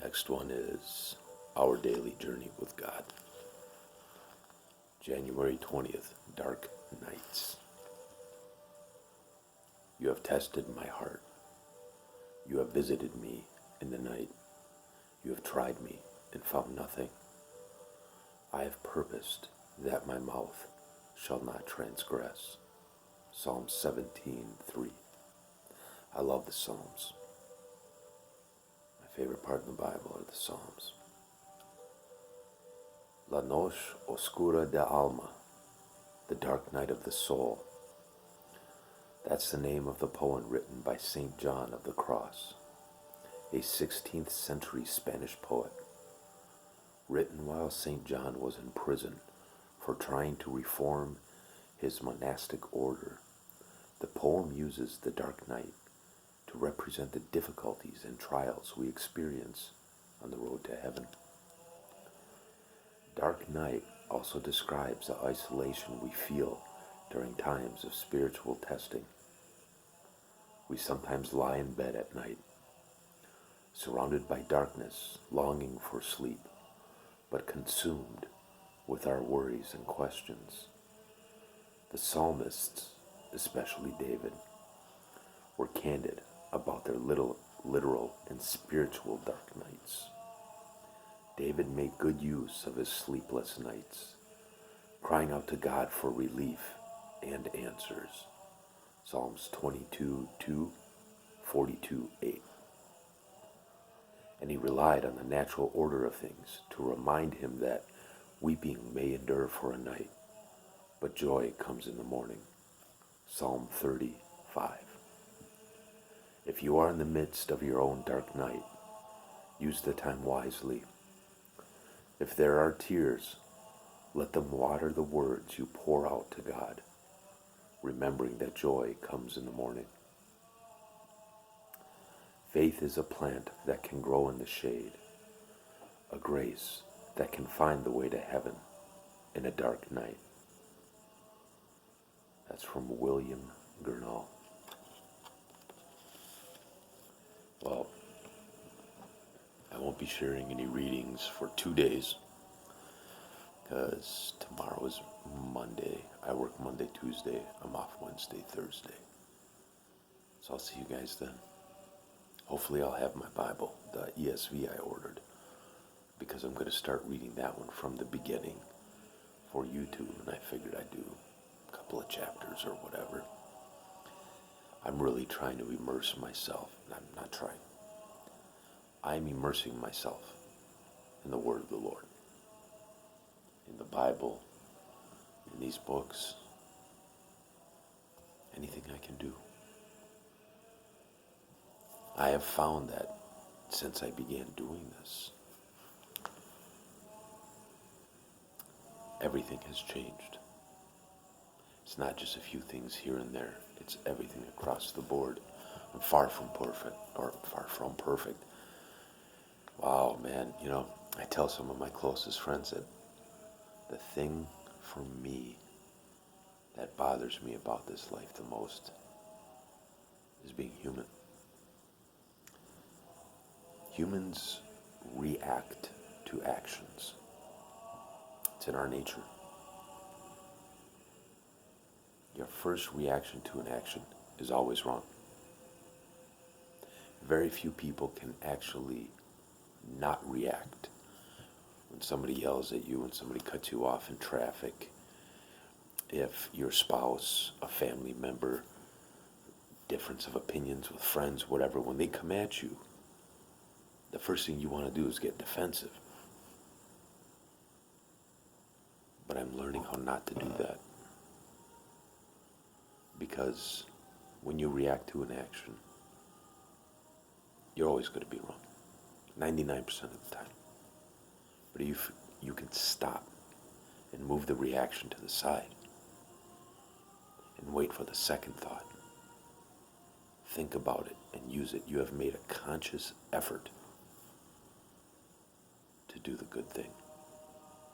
Next one is Our Daily Journey with God. January 20th, Dark Nights. You have tested my heart. You have visited me in the night. You have tried me and found nothing. I have purposed that my mouth shall not transgress. Psalm 17:3. I love the Psalms. My favorite part of the Bible are the Psalms. La noche oscura de alma, the dark night of the soul. That's the name of the poem written by St. John of the Cross, a 16th century Spanish poet, written while St. John was in prison for trying to reform his monastic order. The poem uses the dark night to represent the difficulties and trials we experience on the road to heaven. Dark night also describes the isolation we feel during times of spiritual testing. We sometimes lie in bed at night, surrounded by darkness, longing for sleep, but consumed with our worries and questions. The psalmists, especially David, were candid about their literal and spiritual dark nights. David made good use of his sleepless nights, crying out to God for relief and answers. Psalms 22:2, 42:8. And he relied on the natural order of things to remind him that weeping may endure for a night, but joy comes in the morning. Psalm 30:5. If you are in the midst of your own dark night, use the time wisely. If there are tears, let them water the words you pour out to God, remembering that joy comes in the morning. Faith is a plant that can grow in the shade, a grace that can find the way to heaven in a dark night. That's from William Gurnall. Well, I won't be sharing any readings for 2 days because tomorrow is Monday. I work Monday, Tuesday. I'm off Wednesday, Thursday. So I'll see you guys then. Hopefully I'll have my Bible, the ESV I ordered, because I'm going to start reading that one from the beginning for YouTube, and I figured I'd do a couple of chapters or whatever. I'm really trying to immerse myself. I'm immersing myself in the Word of the Lord, in the Bible, in these books, anything I can do. I have found that since I began doing this, everything has changed. It's not just a few things here and there, it's everything across the board. I'm far from perfect. Wow, man, I tell some of my closest friends that the thing for me that bothers me about this life the most is being human. Humans react to actions. It's in our nature. Your first reaction to an action is always wrong. Very few people can actually not react. When somebody yells at you, when somebody cuts you off in traffic, if your spouse, a family member, difference of opinions with friends, whatever, when they come at you, the first thing you want to do is get defensive. But I'm learning how not to do that. Because when you react to an action, you're always going to be wrong. 99% of the time. But if you can stop and move the reaction to the side and wait for the second thought, think about it and use it. You have made a conscious effort to do the good thing.